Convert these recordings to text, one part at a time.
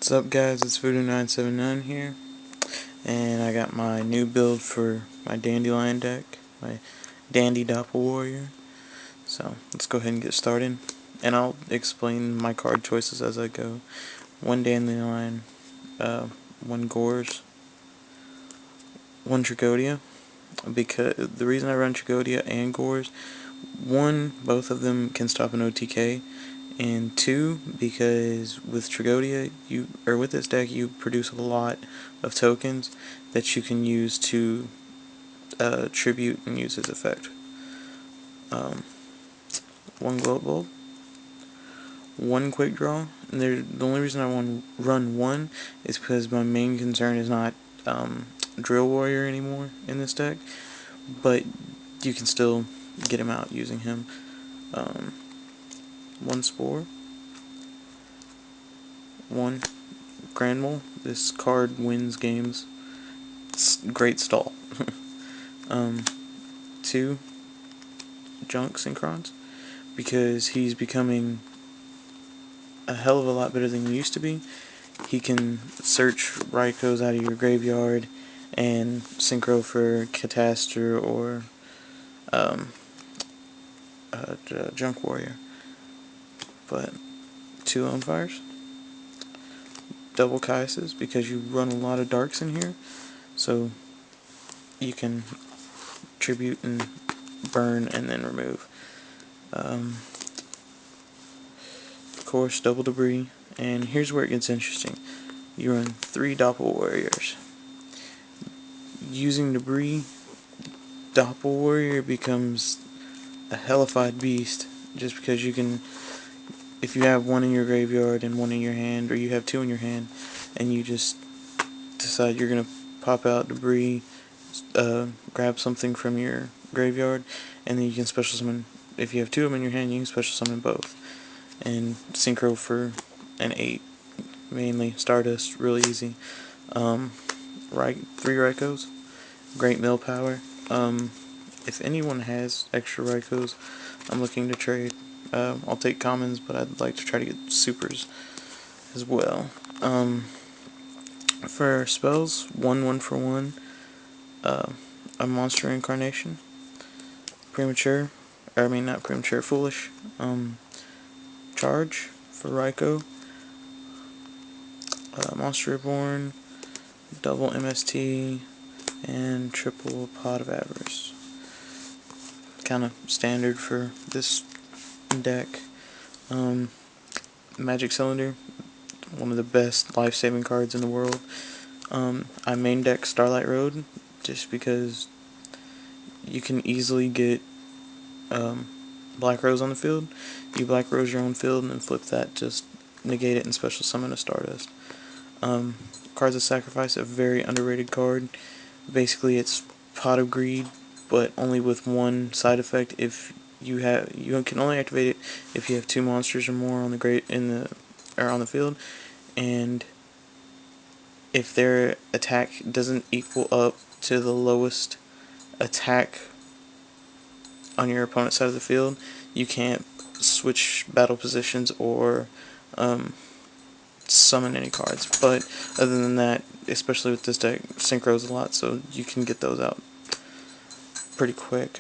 What's up, guys? It's Voodoo979 here, and I got my new build for my Dandelion deck, my Dandy Dopple Warrior. So let's go ahead and get started, and I'll explain my card choices as I go. One Dandelion, one Gores, one Tragodia. Because the reason I run Tragodia and Gores, one, both of them can stop an OTK. And two, because with Tragodia, with this deck, you produce a lot of tokens that you can use to tribute and use as effect. One Glow Bulb, one Quick Draw, and the only reason I want to run one is because my main concern is not Drill Warrior anymore in this deck, but you can still get him out using him. One Spore, one Grand Mole. This card wins games. It's great stall. Two Junk Synchronand, because he's becoming a hell of a lot better than he used to be. He can search Raikos out of your graveyard and synchro for Catastor or Junk Warrior. But two Fires, double Kaises, because you run a lot of darks in here, so you can tribute and burn and then remove. Of course, double Debris, and here's where it gets interesting. You run three Dopple Warriors. Using Debris, Dopple Warrior becomes a hellified beast, just because you can, if you have one in your graveyard and one in your hand, or you have two in your hand, and you just decide you're going to pop out Debris, grab something from your graveyard, and then you can special summon. If you have two of them in your hand, you can special summon both, and synchro for an 8, mainly Stardust, really easy. Three Raikos, great mill power. If anyone has extra Raikos, I'm looking to trade. I'll take commons, but I'd like to try to get supers as well. For spells, one for one. A monster incarnation, premature, or I mean not premature, foolish. Charge for Raiko, Monster Reborn, double MST, and triple Pot of Avarice. Kind of standard for this deck. Magic Cylinder, one of the best life-saving cards in the world. I main deck Starlight Road, just because you can easily get Black Rose on the field. You Black Rose your own field and then flip that, just negate it and special summon a Stardust. Cards of Sacrifice, a very underrated card. Basically, it's Pot of Greed, but only with one side effect. If you can only activate it if you have two monsters or more on the field, and if their attack doesn't equal up to the lowest attack on your opponent's side of the field, you can't switch battle positions or summon any cards. But other than that, especially with this deck, synchros a lot, so you can get those out pretty quick.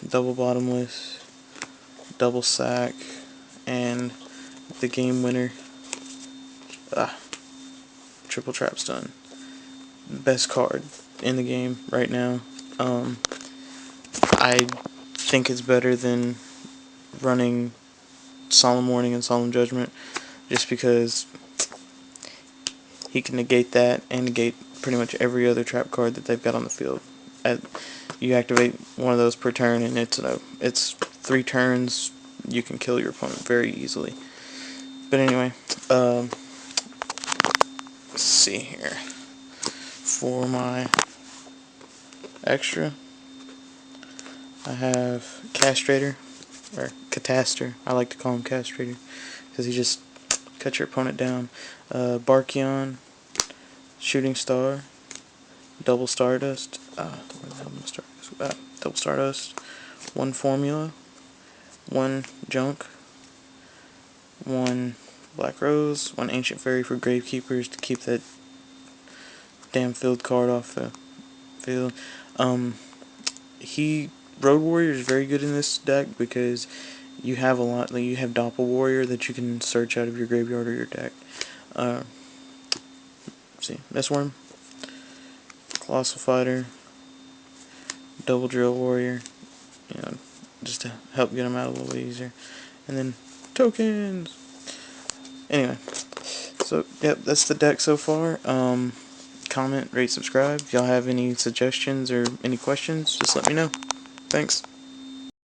Double Bottomless, double Sack, and the game winner, triple Trap Stun. Best card in the game right now. I think it's better than running Solemn Warning and Solemn Judgment, just because he can negate that and negate pretty much every other trap card that they've got on the field. You activate one of those per turn, and it's 3 turns. You can kill your opponent very easily. But anyway, let's see here. For my extra, I have Castrator, or Catastor. I like to call him Castrator, because he just cuts your opponent down. Barkion, Shooting Star, double Stardust, where the hell am I Stardust? Double Stardust, one Formula, one Junk, one Black Rose, 1 Ancient Fairy for Gravekeepers to keep that damn field card off the field. Road Warrior is very good in this deck because you have a lot. Like you have Dopple Warrior that you can search out of your graveyard or your deck. See, Messworm, Colossal Fighter, Double Drill Warrior, you know, just to help get them out a little bit easier. And then tokens. Anyway, so yep, that's the deck so far. Comment, rate, subscribe. If y'all have any suggestions or any questions, just let me know. Thanks.